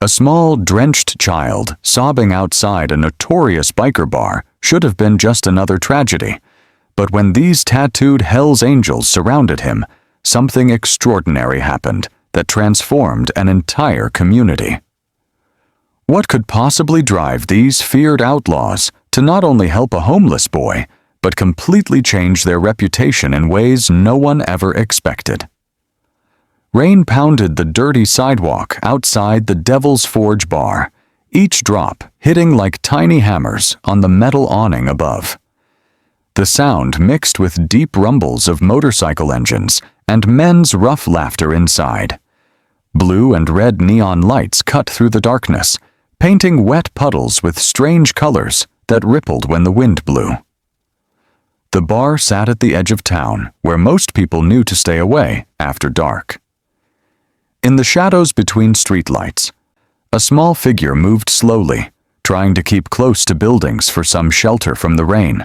A small, drenched child sobbing outside a notorious biker bar should have been just another tragedy. But when these tattooed Hell's Angels surrounded him, something extraordinary happened that transformed an entire community. What could possibly drive these feared outlaws to not only help a homeless boy, but completely change their reputation in ways no one ever expected? Rain pounded the dirty sidewalk outside the Devil's Forge bar, each drop hitting like tiny hammers on the metal awning above. The sound mixed with deep rumbles of motorcycle engines and men's rough laughter inside. Blue and red neon lights cut through the darkness, painting wet puddles with strange colors that rippled when the wind blew. The bar sat at the edge of town, where most people knew to stay away after dark. In the shadows between streetlights, a small figure moved slowly, trying to keep close to buildings for some shelter from the rain.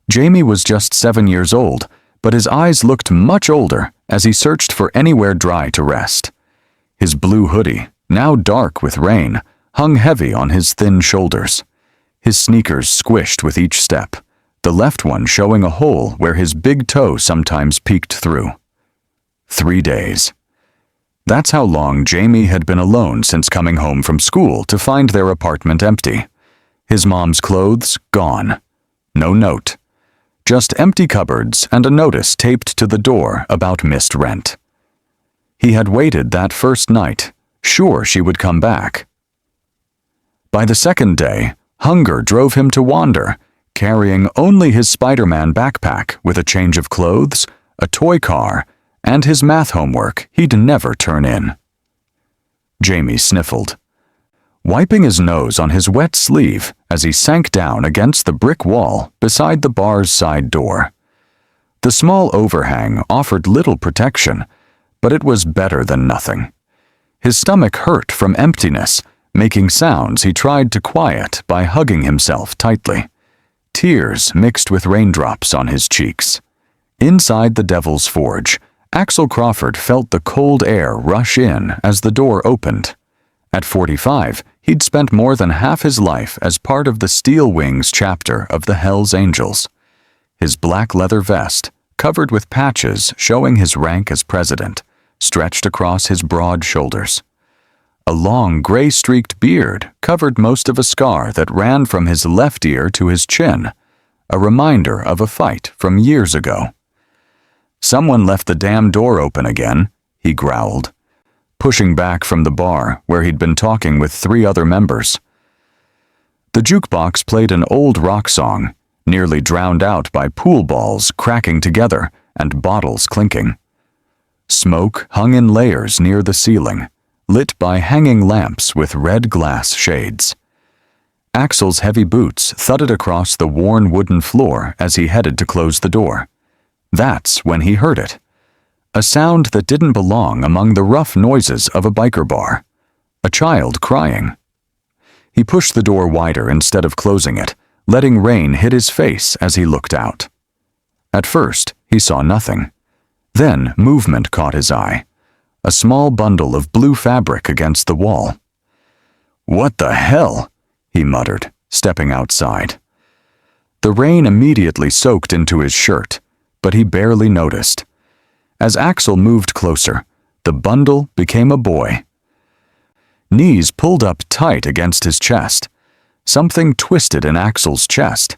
Jamie was just 7 years old, but his eyes looked much older as he searched for anywhere dry to rest. His blue hoodie, now dark with rain, hung heavy on his thin shoulders. His sneakers squished with each step, the left one showing a hole where his big toe sometimes peeked through. 3 days. That's how long Jamie had been alone since coming home from school to find their apartment empty. His mom's clothes gone. No note. Just empty cupboards and a notice taped to the door about missed rent. He had waited that first night, sure she would come back. By the second day, hunger drove him to wander, carrying only his Spider-Man backpack with a change of clothes, a toy car, and his math homework he'd never turn in. Jamie sniffled, wiping his nose on his wet sleeve as he sank down against the brick wall beside the bar's side door. The small overhang offered little protection, but it was better than nothing. His stomach hurt from emptiness, making sounds he tried to quiet by hugging himself tightly. Tears mixed with raindrops on his cheeks. Inside the Devil's Forge, Axel Crawford felt the cold air rush in as the door opened. At 45, he'd spent more than half his life as part of the Steel Wings chapter of the Hell's Angels. His black leather vest, covered with patches showing his rank as president, stretched across his broad shoulders. A long gray-streaked beard covered most of a scar that ran from his left ear to his chin, a reminder of a fight from years ago. "Someone left the damn door open again," he growled, pushing back from the bar where he'd been talking with 3 other members. The jukebox played an old rock song, nearly drowned out by pool balls cracking together and bottles clinking. Smoke hung in layers near the ceiling, lit by hanging lamps with red glass shades. Axel's heavy boots thudded across the worn wooden floor as he headed to close the door. That's when he heard it. A sound that didn't belong among the rough noises of a biker bar. A child crying. He pushed the door wider instead of closing it, letting rain hit his face as he looked out. At first, he saw nothing. Then movement caught his eye. A small bundle of blue fabric against the wall. "What the hell?" he muttered, stepping outside. The rain immediately soaked into his shirt, but he barely noticed. As Axel moved closer, the bundle became a boy. Knees pulled up tight against his chest. Something twisted in Axel's chest.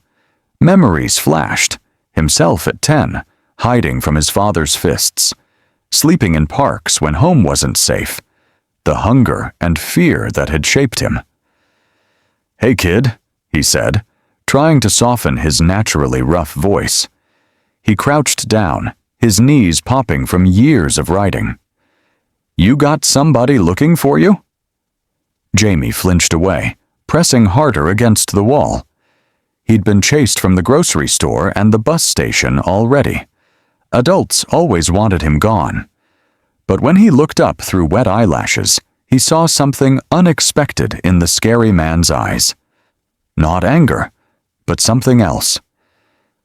Memories flashed, himself at 10, hiding from his father's fists, sleeping in parks when home wasn't safe, the hunger and fear that had shaped him. "Hey kid," he said, trying to soften his naturally rough voice. He crouched down, his knees popping from years of riding. "You got somebody looking for you?" Jamie flinched away, pressing harder against the wall. He'd been chased from the grocery store and the bus station already. Adults always wanted him gone. But when he looked up through wet eyelashes, he saw something unexpected in the scary man's eyes. Not anger, but something else.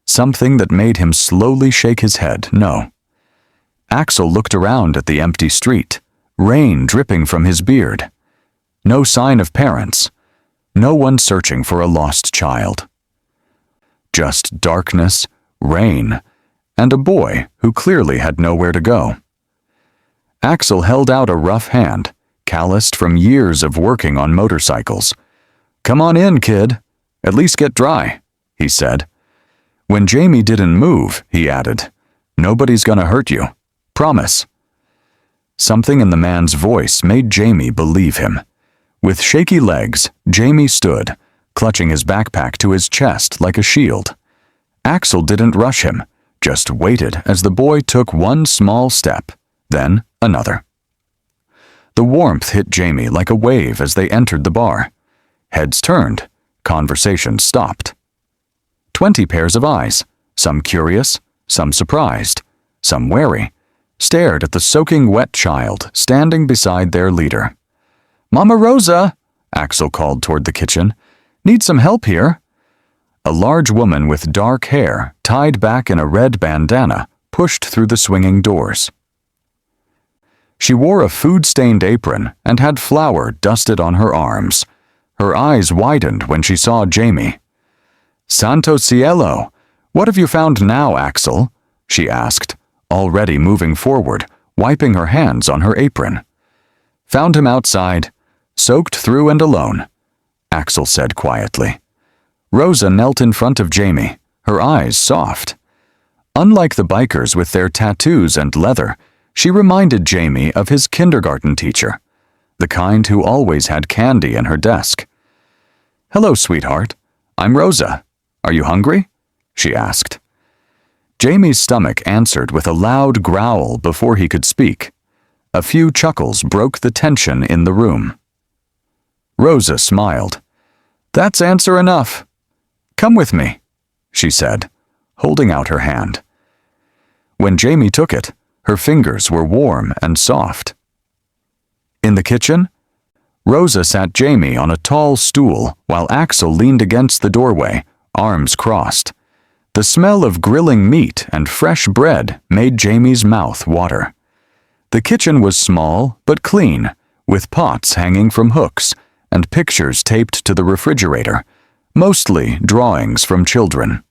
Something that made him slowly shake his head no. Axel looked around at the empty street, rain dripping from his beard. No sign of parents. No one searching for a lost child. Just darkness, rain, and a boy who clearly had nowhere to go. Axel held out a rough hand, calloused from years of working on motorcycles. "Come on in, kid. At least get dry," he said. When Jamie didn't move, he added, "Nobody's gonna hurt you. Promise." Something in the man's voice made Jamie believe him. With shaky legs, Jamie stood, clutching his backpack to his chest like a shield. Axel didn't rush him, just waited as the boy took one small step, then another. The warmth hit Jamie like a wave as they entered the bar. Heads turned, conversation stopped. 20 pairs of eyes, some curious, some surprised, some wary, stared at the soaking wet child standing beside their leader. "Mama Rosa," Axel called toward the kitchen. "Need some help here?" A large woman with dark hair, tied back in a red bandana, pushed through the swinging doors. She wore a food-stained apron and had flour dusted on her arms. Her eyes widened when she saw Jamie. "Santo cielo! What have you found now, Axel?" she asked, already moving forward, wiping her hands on her apron. "Found him outside, soaked through and alone," Axel said quietly. Rosa knelt in front of Jamie, her eyes soft. Unlike the bikers with their tattoos and leather, she reminded Jamie of his kindergarten teacher, the kind who always had candy in her desk. "Hello, sweetheart. I'm Rosa. Are you hungry?" she asked. Jamie's stomach answered with a loud growl before he could speak. A few chuckles broke the tension in the room. Rosa smiled. "That's answer enough. Come with me," she said, holding out her hand. When Jamie took it, her fingers were warm and soft. In the kitchen, Rosa sat Jamie on a tall stool while Axel leaned against the doorway, arms crossed. The smell of grilling meat and fresh bread made Jamie's mouth water. The kitchen was small but clean, with pots hanging from hooks and pictures taped to the refrigerator, mostly drawings from children.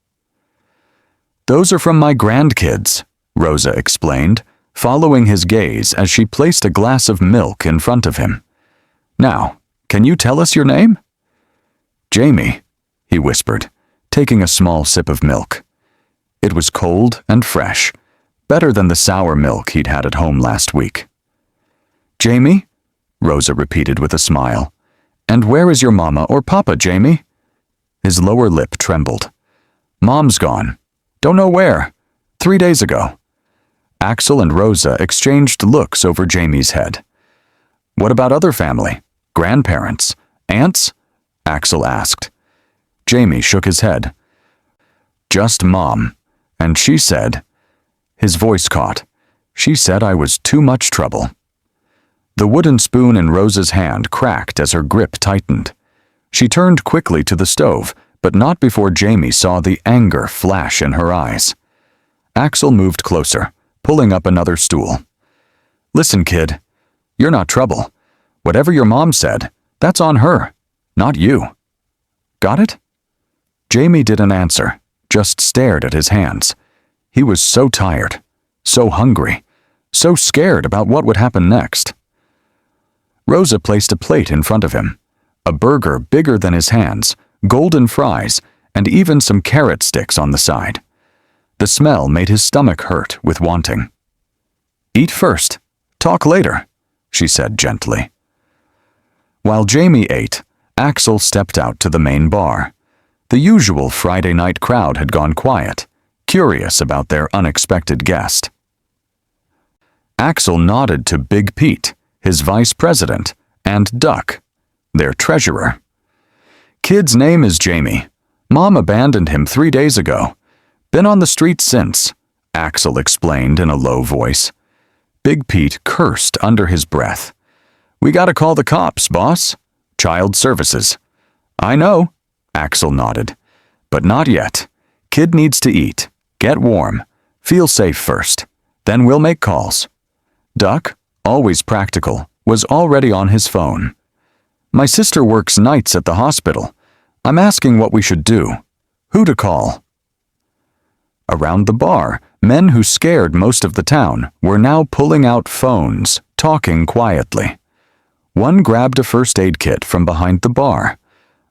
"Those are from my grandkids," Rosa explained, following his gaze as she placed a glass of milk in front of him. "Now, can you tell us your name?" "Jamie," he whispered, taking a small sip of milk. It was cold and fresh, better than the sour milk he'd had at home last week. "Jamie?" Rosa repeated with a smile. "And where is your mama or papa, Jamie?" His lower lip trembled. "Mom's gone. Don't know where. 3 days ago." Axel and Rosa exchanged looks over Jamie's head. "What about other family? Grandparents? Aunts?" Axel asked. Jamie shook his head. "Just Mom. And she said—" His voice caught. "She said I was too much trouble." The wooden spoon in Rosa's hand cracked as her grip tightened. She turned quickly to the stove, but not before Jamie saw the anger flash in her eyes. Axel moved closer, pulling up another stool. "Listen, kid. You're not trouble. Whatever your mom said, that's on her, not you. Got it?" Jamie didn't answer, just stared at his hands. He was so tired, so hungry, so scared about what would happen next. Rosa placed a plate in front of him, a burger bigger than his hands, golden fries, and even some carrot sticks on the side. The smell made his stomach hurt with wanting. "Eat first, talk later," she said gently. While Jamie ate, Axel stepped out to the main bar. The usual Friday night crowd had gone quiet, curious about their unexpected guest. Axel nodded to Big Pete, his vice president, and Duck, their treasurer. "Kid's name is Jamie. Mom abandoned him 3 days ago. Been on the street since," Axel explained in a low voice. Big Pete cursed under his breath. "We gotta call the cops, boss. Child Services." "I know," Axel nodded. "But not yet. Kid needs to eat, get warm, feel safe first. Then we'll make calls." Duck, always practical, was already on his phone. My sister works nights at the hospital. I'm asking what we should do. Who to call?" Around the bar, men who scared most of the town were now pulling out phones, talking quietly. One grabbed a first aid kit from behind the bar.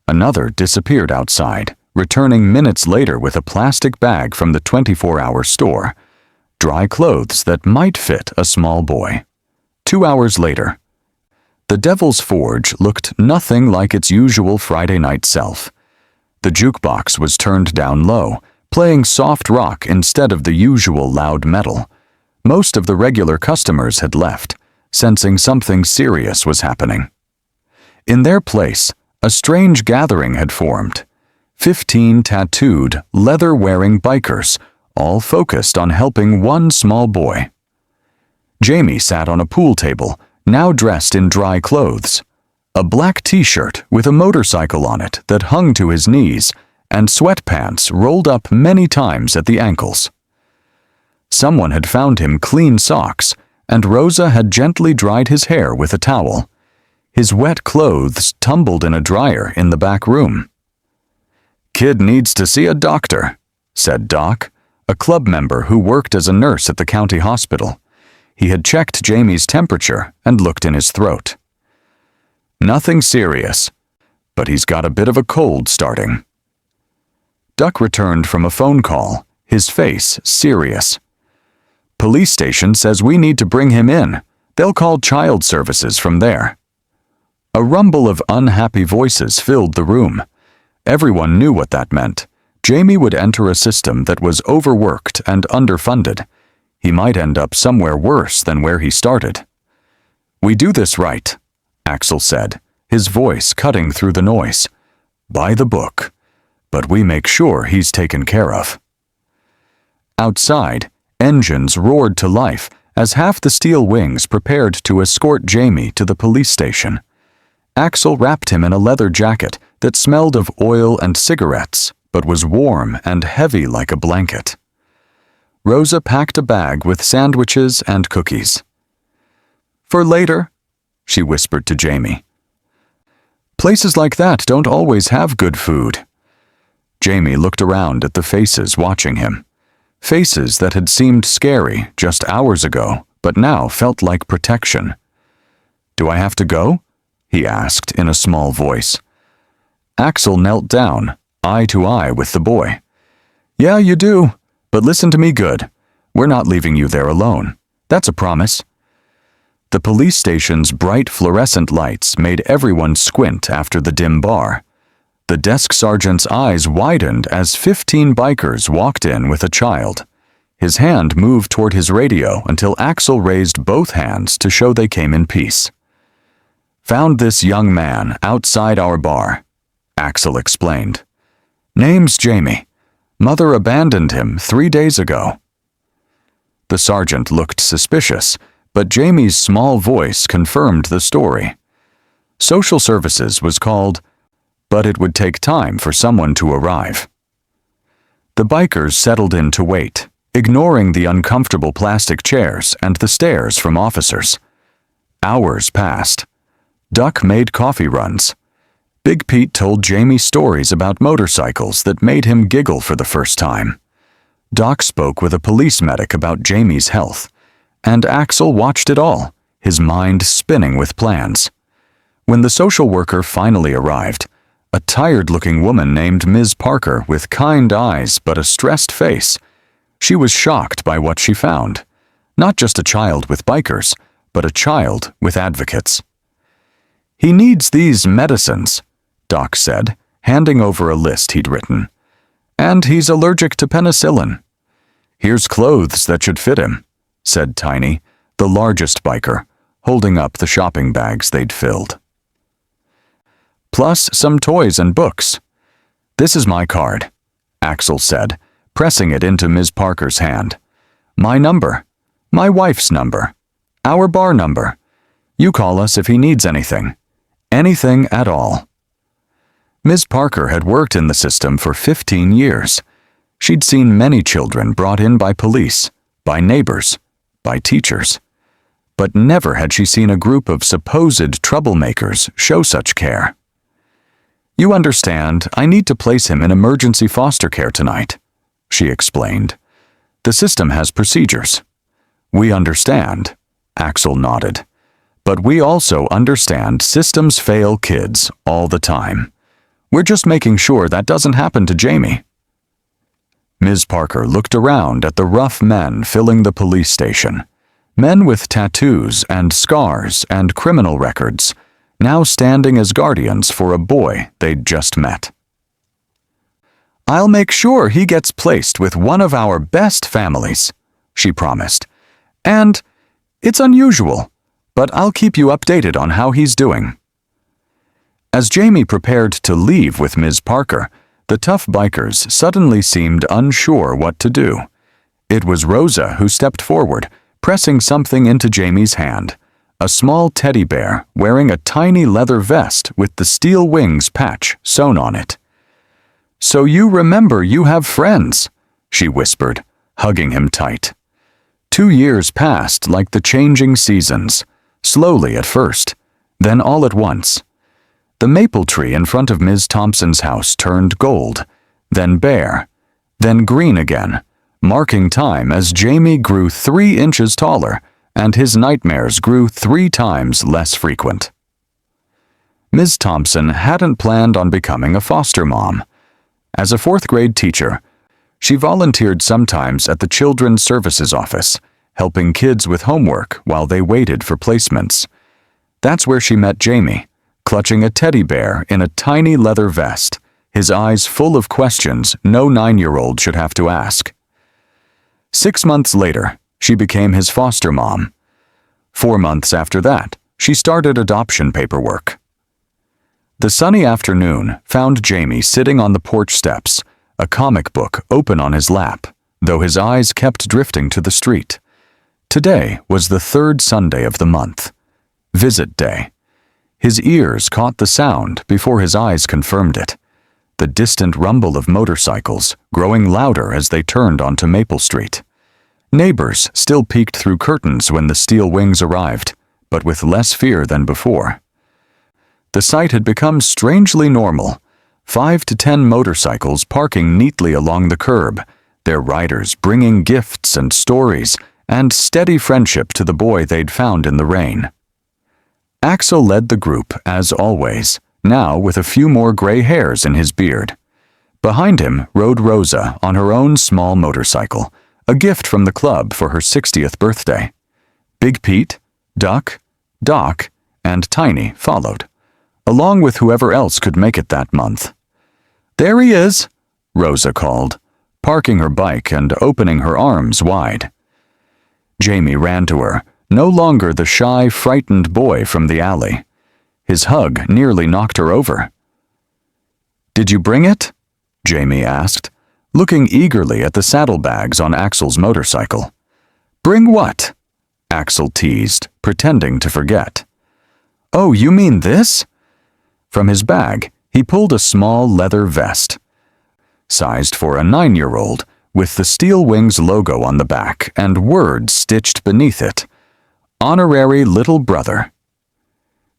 Another disappeared outside, returning minutes later with a plastic bag from the 24-hour store. Dry clothes that might fit a small boy. 2 hours later, the Devil's Forge looked nothing like its usual Friday night self. The jukebox was turned down low, playing soft rock instead of the usual loud metal. Most of the regular customers had left, sensing something serious was happening. In their place, a strange gathering had formed. 15 tattooed, leather-wearing bikers, all focused on helping one small boy. Jamie sat on a pool table, now dressed in dry clothes. A black t-shirt with a motorcycle on it that hung to his knees, and sweatpants rolled up many times at the ankles. Someone had found him clean socks, and Rosa had gently dried his hair with a towel. His wet clothes tumbled in a dryer in the back room. "Kid needs to see a doctor," said Doc, a club member who worked as a nurse at the county hospital. He had checked Jamie's temperature and looked in his throat. "Nothing serious, but he's got a bit of a cold starting." Duck returned from a phone call, his face serious. "Police station says we need to bring him in. They'll call child services from there." A rumble of unhappy voices filled the room. Everyone knew what that meant. Jamie would enter a system that was overworked and underfunded. He might end up somewhere worse than where he started. "We do this right," Axel said, his voice cutting through the noise. "By the book. But we make sure he's taken care of." Outside, engines roared to life as half the steel wings prepared to escort Jamie to the police station. Axel wrapped him in a leather jacket that smelled of oil and cigarettes, but was warm and heavy like a blanket. Rosa packed a bag with sandwiches and cookies. "For later," she whispered to Jamie. "Places like that don't always have good food." Jamie looked around at the faces watching him. Faces that had seemed scary just hours ago, but now felt like protection. "Do I have to go?" he asked in a small voice. Axel knelt down, eye to eye with the boy. "Yeah, you do, but listen to me good. We're not leaving you there alone. That's a promise." The police station's bright fluorescent lights made everyone squint after the dim bar. The desk sergeant's eyes widened as 15 bikers walked in with a child. His hand moved toward his radio until Axel raised both hands to show they came in peace. "Found this young man outside our bar," Axel explained. "Name's Jamie. Mother abandoned him 3 days ago." The sergeant looked suspicious, but Jamie's small voice confirmed the story. Social services was called, but it would take time for someone to arrive. The bikers settled in to wait, ignoring the uncomfortable plastic chairs and the stares from officers. Hours passed. Duck made coffee runs. Big Pete told Jamie stories about motorcycles that made him giggle for the first time. Doc spoke with a police medic about Jamie's health, and Axel watched it all, his mind spinning with plans. When the social worker finally arrived, a tired-looking woman named Ms. Parker with kind eyes but a stressed face. She was shocked by what she found. Not just a child with bikers, but a child with advocates. "He needs these medicines," Doc said, handing over a list he'd written. "And he's allergic to penicillin." "Here's clothes that should fit him," said Tiny, the largest biker, holding up the shopping bags they'd filled. "Plus some toys and books. This is my card," Axel said, pressing it into Ms. Parker's hand. "My number. My wife's number. Our bar number. You call us if he needs anything. Anything at all." Ms. Parker had worked in the system for 15 years. She'd seen many children brought in by police, by neighbors, by teachers. but never had she seen a group of supposed troublemakers show such care. "You understand, I need to place him in emergency foster care tonight," she explained. "The system has procedures." "We understand," Axel nodded. "But we also understand systems fail kids all the time. We're just making sure that doesn't happen to Jamie." Ms. Parker looked around at the rough men filling the police station. Men with tattoos and scars and criminal records, now standing as guardians for a boy they'd just met. "I'll make sure he gets placed with one of our best families," she promised. "And it's unusual, but I'll keep you updated on how he's doing." As Jamie prepared to leave with Ms. Parker, the tough bikers suddenly seemed unsure what to do. It was Rosa who stepped forward, pressing something into Jamie's hand, a small teddy bear wearing a tiny leather vest with the steel wings patch sewn on it. "So you remember you have friends," she whispered, hugging him tight. 2 years passed like the changing seasons, slowly at first, then all at once. The maple tree in front of Ms. Thompson's house turned gold, then bare, then green again, marking time as Jamie grew 3 inches taller and his nightmares grew 3 times less frequent. Ms. Thompson hadn't planned on becoming a foster mom. As a 4th-grade teacher, she volunteered sometimes at the Children's Services Office, helping kids with homework while they waited for placements. That's where she met Jamie, clutching a teddy bear in a tiny leather vest, his eyes full of questions no 9-year-old should have to ask. 6 months later, she became his foster mom. 4 months after that, she started adoption paperwork. The sunny afternoon found Jamie sitting on the porch steps, a comic book open on his lap, though his eyes kept drifting to the street. Today was the 3rd Sunday of the month, Visit Day. His ears caught the sound before his eyes confirmed it, the distant rumble of motorcycles growing louder as they turned onto Maple Street. Neighbors still peeked through curtains when the steel wings arrived, but with less fear than before. The sight had become strangely normal, 5 to 10 motorcycles parking neatly along the curb, their riders bringing gifts and stories and steady friendship to the boy they'd found in the rain. Axel led the group, as always, now with a few more gray hairs in his beard. Behind him rode Rosa on her own small motorcycle, a gift from the club for her 60th birthday. Big Pete, Duck, Doc, and Tiny followed, along with whoever else could make it that month. "There he is," Rosa called, parking her bike and opening her arms wide. Jamie ran to her, no longer the shy, frightened boy from the alley. His hug nearly knocked her over. "Did you bring it?" Jamie asked, looking eagerly at the saddlebags on Axel's motorcycle. "Bring what?" Axel teased, pretending to forget. "Oh, you mean this?" From his bag, he pulled a small leather vest, sized for a 9-year-old, with the Steel Wings logo on the back and words stitched beneath it. "Honorary little brother."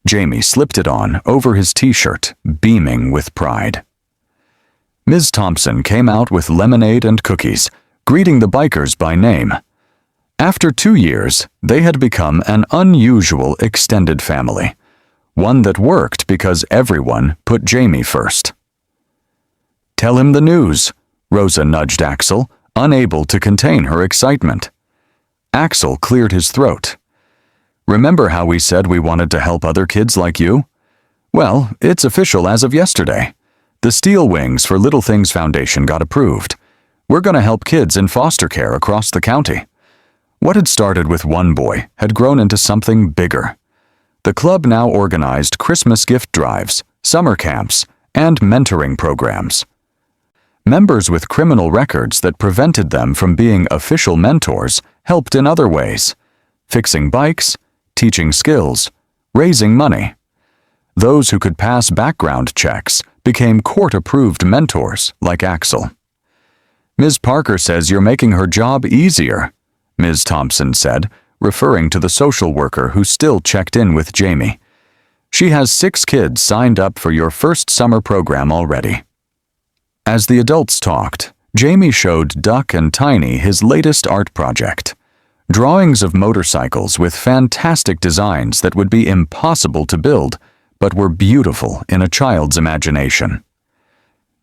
Jamie slipped it on over his t-shirt, beaming with pride. Ms. Thompson came out with lemonade and cookies, greeting the bikers by name. After 2 years, they had become an unusual extended family, one that worked because everyone put Jamie first. "Tell him the news," Rosa nudged Axel, unable to contain her excitement. Axel cleared his throat. "Remember how we said we wanted to help other kids like you? Well, it's official as of yesterday. The Steel Wings for Little Things Foundation got approved. We're going to help kids in foster care across the county." What had started with one boy had grown into something bigger. The club now organized Christmas gift drives, summer camps, and mentoring programs. Members with criminal records that prevented them from being official mentors helped in other ways, fixing bikes, teaching skills, raising money. Those who could pass background checks became court-approved mentors like Axel. "Ms. Parker says you're making her job easier," Ms. Thompson said, referring to the social worker who still checked in with Jamie. She has 6 kids signed up for your first summer program already. As the adults talked, Jamie showed Duck and Tiny his latest art project. Drawings of motorcycles with fantastic designs that would be impossible to build, but were beautiful in a child's imagination.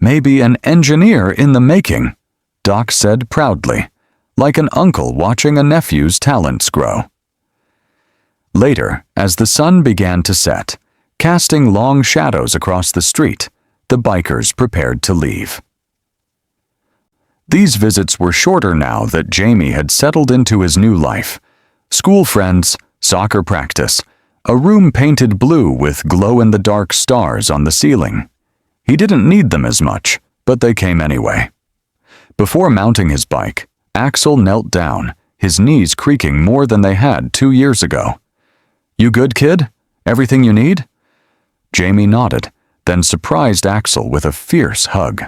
"Maybe an engineer in the making," Doc said proudly, like an uncle watching a nephew's talents grow. Later, as the sun began to set, casting long shadows across the street, the bikers prepared to leave. These visits were shorter now that Jamie had settled into his new life. School friends, soccer practice, a room painted blue with glow-in-the-dark stars on the ceiling. He didn't need them as much, but they came anyway. Before mounting his bike, Axel knelt down, his knees creaking more than they had 2 years ago. "You good, kid? Everything you need?" Jamie nodded, then surprised Axel with a fierce hug.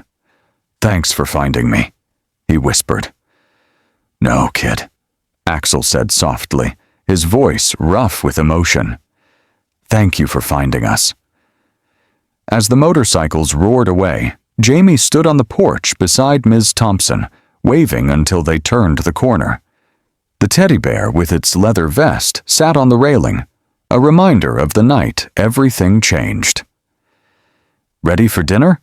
"Thanks for finding me," he whispered. "No, kid," Axel said softly, his voice rough with emotion. "Thank you for finding us." As the motorcycles roared away, Jamie stood on the porch beside Ms. Thompson, waving until they turned the corner. The teddy bear with its leather vest sat on the railing, a reminder of the night everything changed. "Ready for dinner?"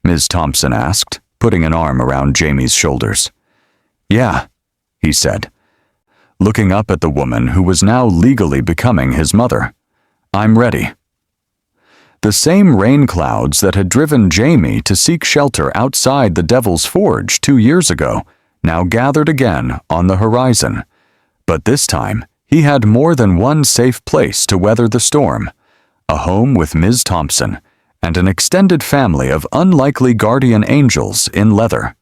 Ms. Thompson asked, putting an arm around Jamie's shoulders. "Yeah," he said, looking up at the woman who was now legally becoming his mother. "I'm ready." The same rain clouds that had driven Jamie to seek shelter outside the Devil's Forge 2 years ago now gathered again on the horizon. But this time, he had more than one safe place to weather the storm: a home with Ms. Thompson and an extended family of unlikely guardian angels in leather.